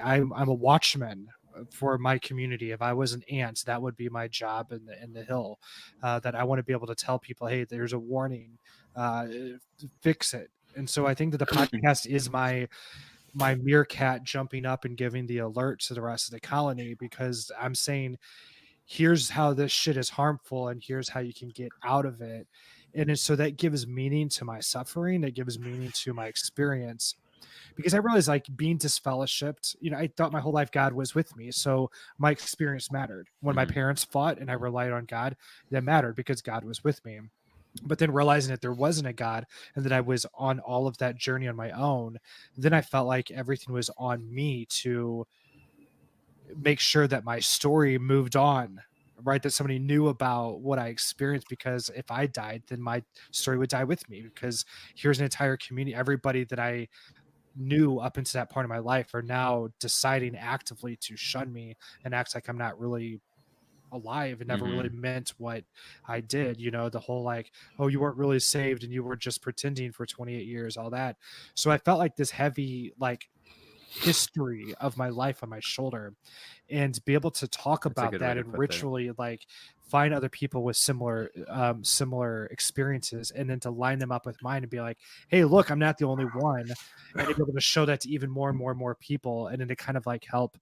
I'm a watchman for my community. If I was an ant, that would be my job in the hill, that I want to be able to tell people, hey, there's a warning, fix it. And so I think that the podcast is my meerkat jumping up and giving the alert to the rest of the colony, because I'm saying, here's how this shit is harmful and here's how you can get out of it. And so that gives meaning to my suffering. It gives meaning to my experience, because I realized like being disfellowshipped, I thought my whole life God was with me. So my experience mattered. When my parents fought and I relied on God, that mattered because God was with me. But then realizing that there wasn't a God and that I was on all of that journey on my own, then I felt like everything was on me to make sure that my story moved on, right? That somebody knew about what I experienced, because if I died, then my story would die with me, because here's an entire community. Everybody that I knew up into that part of my life are now deciding actively to shun me and act like I'm not really alive and never really meant what I did. The whole like, oh, you weren't really saved and you were just pretending for 28 years, all that. So I felt like this heavy like history of my life on my shoulder, and be able to talk about that and ritually like find other people with similar experiences, and then to line them up with mine and be like, hey, look, I'm not the only one, and to be able to show that to even more and more and more people, and then to kind of like help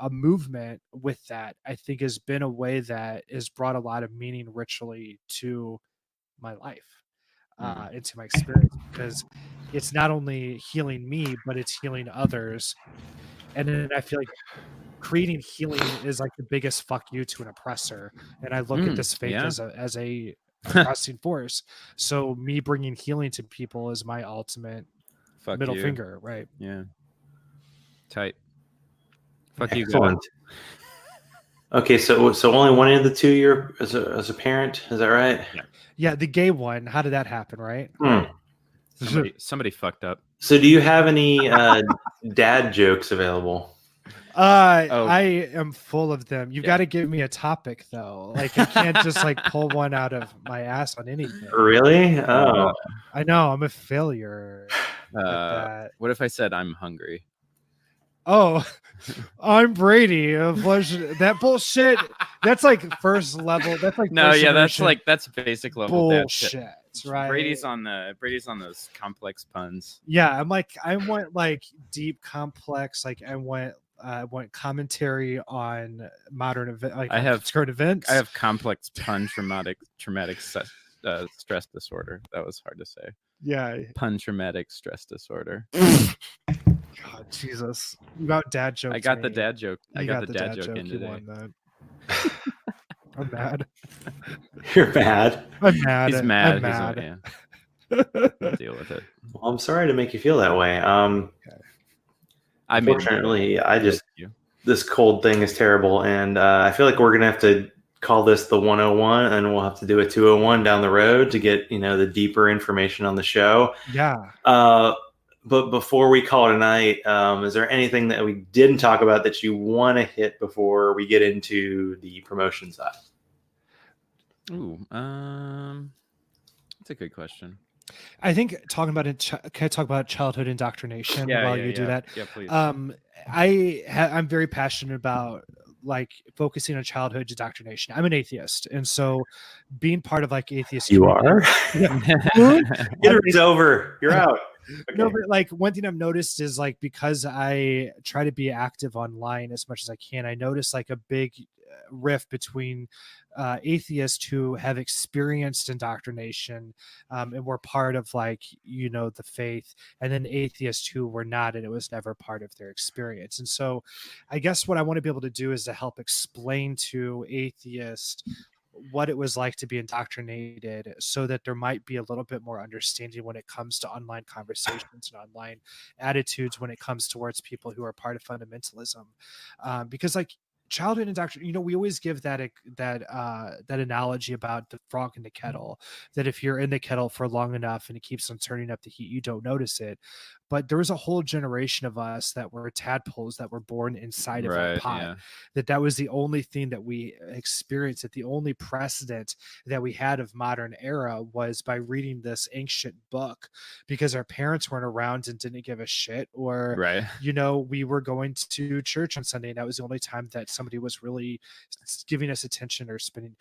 a movement with that, I think has been a way that has brought a lot of meaning ritually to my life, into my experience, because it's not only healing me, but it's healing others. And then I feel like creating healing is like the biggest fuck you to an oppressor. And I look at this faith as a oppressing force. So me bringing healing to people is my ultimate middle finger, right? Yeah. Tight. Fuck Excellent. You. Okay, so only one of the two you're as a parent, is that right? Yeah, the gay one. How did that happen, right? Somebody fucked up. So do you have any dad jokes available? I am full of them. You've got to give me a topic though. Like I can't just like pull one out of my ass on anything. Really? Oh, I know I'm a failure. What if I said I'm hungry? oh, I'm Brady. That bullshit. That's like first level. That's like no, yeah, that's basic level bullshit, right? Brady's on those complex puns. Yeah, I went like deep complex. Like I went commentary on modern event, like current events. I have complex pun traumatic stress disorder. That was hard to say. Yeah, pun traumatic stress disorder. God, Jesus, you got dad jokes. I got the dad joke. I got the dad joke in today. I'm mad. You're mad. I'm mad. He's mad. I'm mad. I'll deal with it. Well, I'm sorry to make you feel that way. Okay. Unfortunately, this cold thing is terrible, and I feel like we're gonna have to call this the 101, and we'll have to do a 201 down the road to get the deeper information on the show. Yeah. But before we call it a night, is there anything that we didn't talk about that you want to hit before we get into the promotion side? Ooh, that's a good question. I think talking about it, can I talk about childhood indoctrination while you do that? Yeah, please. I'm very passionate about like focusing on childhood indoctrination. I'm an atheist, and so being part of like atheist. You are? It's over. You're out. Okay. No, but like one thing I've noticed is like because I try to be active online as much as I can, I notice like a big rift between atheists who have experienced indoctrination and were part of like the faith, and then atheists who were not and it was never part of their experience. And so I guess what I want to be able to do is to help explain to atheists what it was like to be indoctrinated, so that there might be a little bit more understanding when it comes to online conversations and online attitudes when it comes towards people who are part of fundamentalism, because like childhood indoctrination, we always give that analogy about the frog in the kettle, that if you're in the kettle for long enough and it keeps on turning up the heat, you don't notice it. But there was a whole generation of us that were tadpoles that were born inside of a pot. Yeah. That was the only thing that we experienced, that the only precedent that we had of modern era was by reading this ancient book, because our parents weren't around and didn't give a shit, or we were going to church on Sunday and that was the only time that somebody was really giving us attention or spending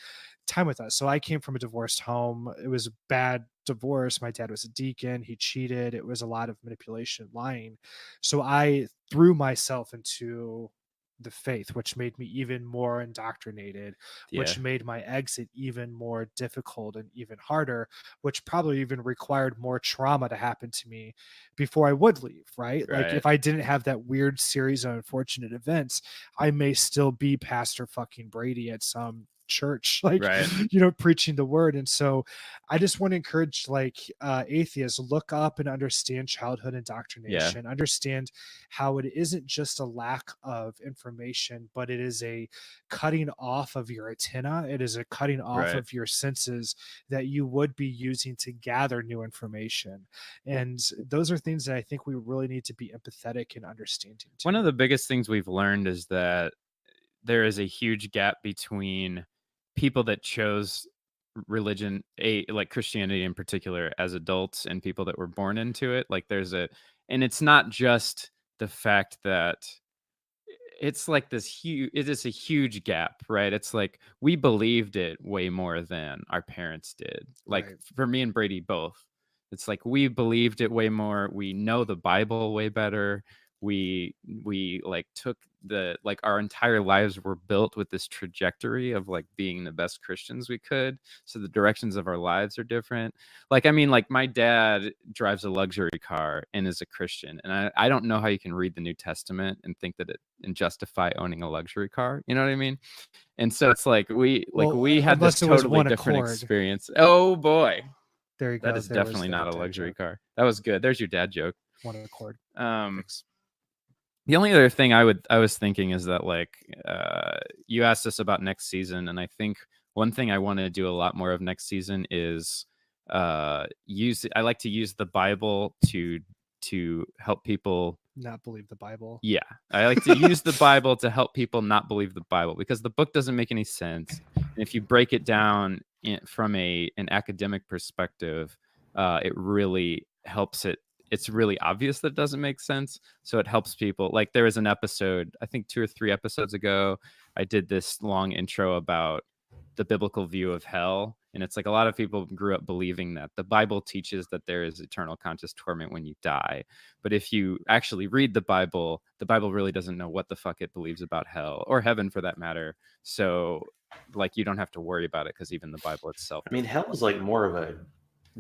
time with us. So I came from a divorced home. It was a bad divorce. My dad was a deacon. He cheated. It was a lot of manipulation, lying. So I threw myself into the faith, which made me even more indoctrinated, which made my exit even more difficult and even harder, which probably even required more trauma to happen to me before I would leave, right? Like if I didn't have that weird series of unfortunate events, I may still be Pastor fucking Brady at some church, like preaching the word. And so I just want to encourage like atheists, look up and understand childhood indoctrination, understand how it isn't just a lack of information, but it is a cutting off of your antenna. It is a cutting off of your senses that you would be using to gather new information. And those are things that I think we really need to be empathetic and understanding to. One of the biggest things we've learned is that there is a huge gap between people that chose religion, like Christianity in particular, as adults, and people that were born into it. Like and it's not just the fact that it's like it is a huge gap, right? It's like we believed it way more than our parents did. Like for me and Brady both, it's like we believed it way more. We know the Bible way better. We like took our entire lives were built with this trajectory of like being the best Christians we could. So the directions of our lives are different. Like, I mean, like my dad drives a luxury car and is a Christian. And I don't know how you can read the New Testament and think that and justify owning a luxury car. You know what I mean? And so it's like we had this totally different experience. Oh boy. There you go. That is definitely not a luxury car. That was good. There's your dad joke. One Accord. The only other thing I was thinking is that like you asked us about next season, and I think one thing I want to do a lot more of next season is I like to use the Bible to help people not believe the Bible. Yeah, I like to use the Bible to help people not believe the Bible, because the book doesn't make any sense. And if you break it down from an academic perspective, it really helps it it's really obvious that it doesn't make sense. So it helps people. Like there was an episode, I think 2 or 3 episodes ago, I did this long intro about the biblical view of hell. And it's like a lot of people grew up believing that the Bible teaches that there is eternal conscious torment when you die. But if you actually read the Bible really doesn't know what the fuck it believes about hell or heaven for that matter. So like you don't have to worry about it because even the Bible itself. I mean, hell is like more of a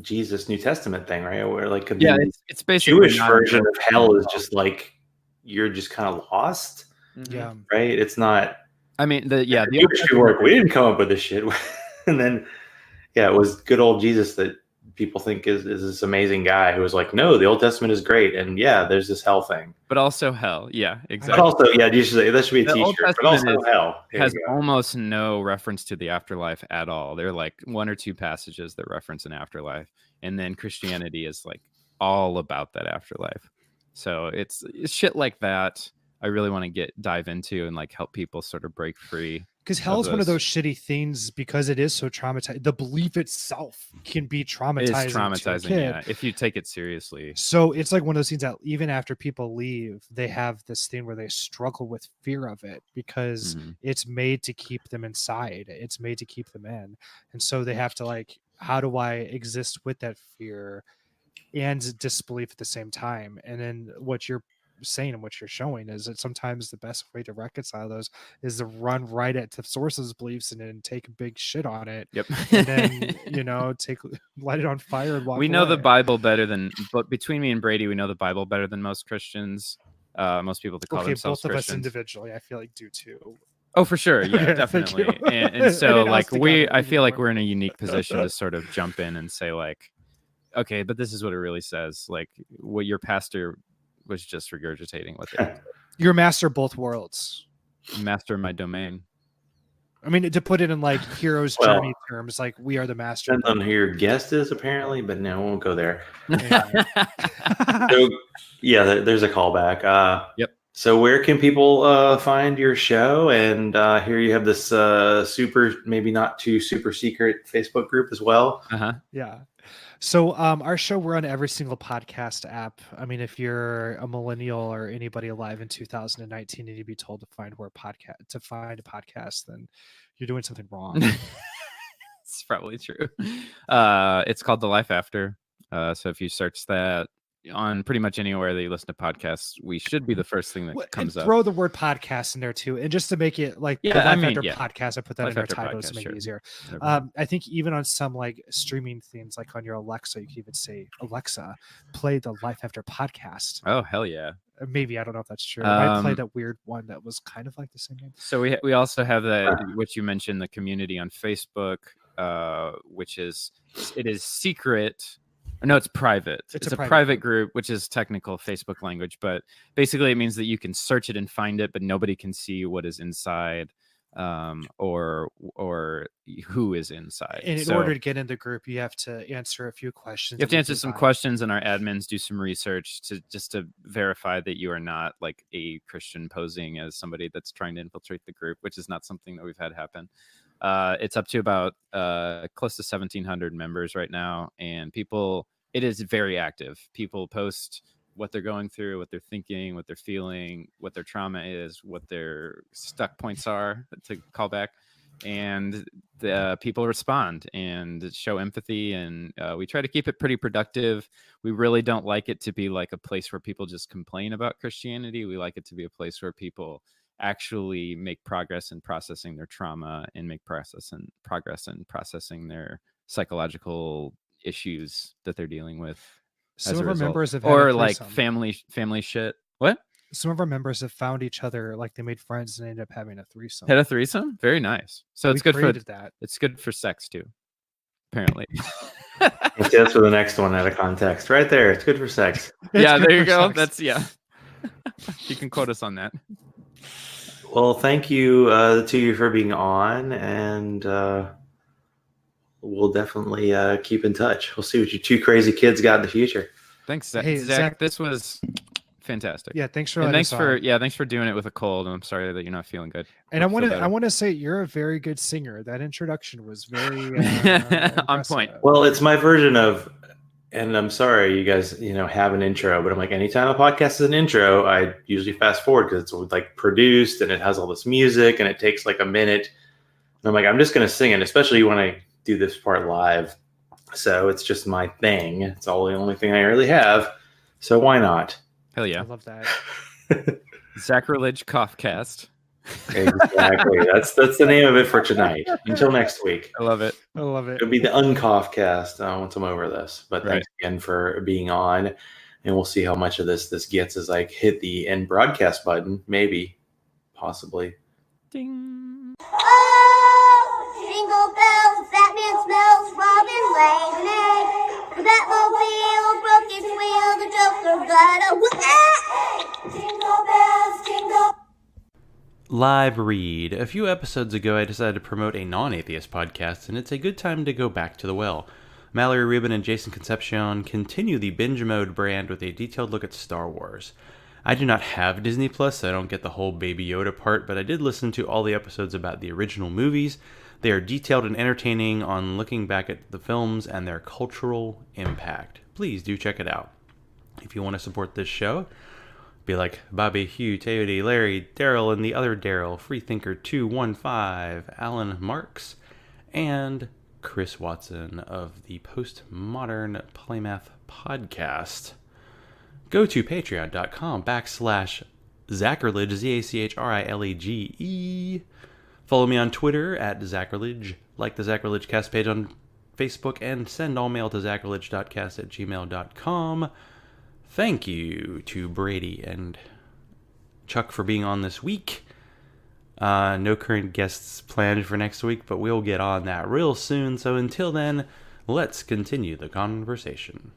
Jesus New Testament thing, right? Where like it's basically Jewish version of hell is just like you're just kind of lost. Yeah. Right. It's not. I mean, the Jewish people were like, we didn't come up with this shit, and then it was good old Jesus that people think is this amazing guy who was like, no, the Old Testament is great, and there's this hell thing, but also hell, exactly. But also, that should be a T-shirt. But also, hell has almost no reference to the afterlife at all. There are like 1 or 2 passages that reference an afterlife, and then Christianity is like all about that afterlife. So it's shit like that. I really want to dive into and like help people sort of break free. Because hell is one of those shitty things because it is so traumatizing. The belief itself can be traumatizing. It's traumatizing, if you take it seriously. So it's like one of those things that even after people leave, they have this thing where they struggle with fear of it because it's made to keep them inside. It's made to keep them in. And so they have to like, how do I exist with that fear and disbelief at the same time? And then what you're saying and what you're showing is that sometimes the best way to reconcile those is to run right at the source's beliefs and then take a big shit on it. Yep. And then light it on fire and walk we know away. the Bible better than, but between me and Brady, we know the Bible better than most Christians. Most people that call themselves both of Christians. us individually, I feel like do too. Oh, for sure. Yeah, definitely. And so like I feel like we're in a unique position to sort of jump in and say like, okay, but this is what it really says. Like what your pastor was just regurgitating with it. You're master of both worlds. Master of my domain. I mean, to put it in like hero's journey terms, like we are the master. Depends on who your guest is, apparently, but no, we won't go there. So, there's a callback. Yep. So where can people find your show? And here you have this super, maybe not too super secret Facebook group as well. Yeah. So our show, we're on every single podcast app. I mean, if you're a millennial or anybody alive in 2019 and you'd be told to find a podcast, then you're doing something wrong. It's probably true. It's called The Life After. So if you search that on pretty much anywhere that you listen to podcasts, we should be the first thing that comes up. Throw the word podcast in there too, and just to make it like the Life After podcast, I put that in our title to make it easier. I think even on some like streaming things, like on your Alexa, you can even say, Alexa, play the Life After podcast. Oh hell yeah! Maybe, I don't know if that's true. I might play that weird one that was kind of like the same name. So we also have that, which you mentioned, the community on Facebook, which is secret. No, it's private. It's a private group, which is technical Facebook language, but basically it means that you can search it and find it, but nobody can see what is inside, or who is inside. And in order to get in the group, you have to answer a few questions. You have to answer some questions, and our admins do some research to verify that you are not like a Christian posing as somebody that's trying to infiltrate the group, which is not something that we've had happen. It's up to about close to 1,700 members right now, and it is very active. People post what they're going through, what they're thinking, what they're feeling, what their trauma is, what their stuck points are, to call back, and the people respond and show empathy, and we try to keep it pretty productive. We really don't like it to be like a place where people just complain about Christianity. We like it to be a place where people actually make progress in processing their trauma and make progress in processing their psychological issues that they're dealing with. Some of our members have or like family shit. What? Some of our members have found each other, like they made friends and ended up having a threesome. Had a threesome? Very nice. So it's good for that. It's good for sex too, apparently. That's for the next one out of context, right there. It's good for sex. Yeah, there you go. That's You can quote us on that. Well, thank you to you for being on, and we'll definitely keep in touch. We'll see what you two crazy kids got in the future. Thanks, Zach. Hey, Zach, this was fantastic. Yeah, thanks for doing it with a cold. And I'm sorry that you're not feeling good. And I want to say you're a very good singer. That introduction was very on point. Well, it's my version of And I'm sorry, you guys, have an intro, but I'm like, anytime a podcast is an intro, I usually fast forward because it's like produced and it has all this music and it takes like a minute. And I'm like, I'm just going to sing it, especially when I do this part live. So it's just my thing. It's all the only thing I really have. So why not? Hell yeah. I love that. Sacrilege Coughcast. Exactly. That's the name of it for tonight. Until next week. I love it. I love it. It'll be the uncough cast once I'm over this. But thanks again for being on. And we'll see how much of this gets as I hit the end broadcast button. Maybe. Possibly. Ding. Oh, jingle bells, that man smells, Robin laid an egg. The Batmobile broke its wheel, the Joker got away. Jingle bells, jingle. Live read. A few episodes ago, I decided to promote a non-atheist podcast, and it's a good time to go back to the well. Mallory Rubin and Jason Concepcion continue the binge mode brand with a detailed look at Star Wars. I do not have Disney Plus, so I don't get the whole Baby Yoda part, but I did listen to all the episodes about the original movies. They are detailed and entertaining on looking back at the films and their cultural impact. Please do check it out. If you want to support this show, be like Bobby, Hugh, Teody, Larry, Daryl, and the other Daryl, Freethinker215, Alan Marks, and Chris Watson of the Postmodern Playmath Podcast. Go to patreon.com/Zachrilege, Zachrilege. Follow me on Twitter at Zachrilege, like the Zachrilege Cast page on Facebook, and send all mail to zachrilege.cast@gmail.com. Thank you to Brady and Chuck for being on this week. No current guests planned for next week, but we'll get on that real soon. So until then, let's continue the conversation.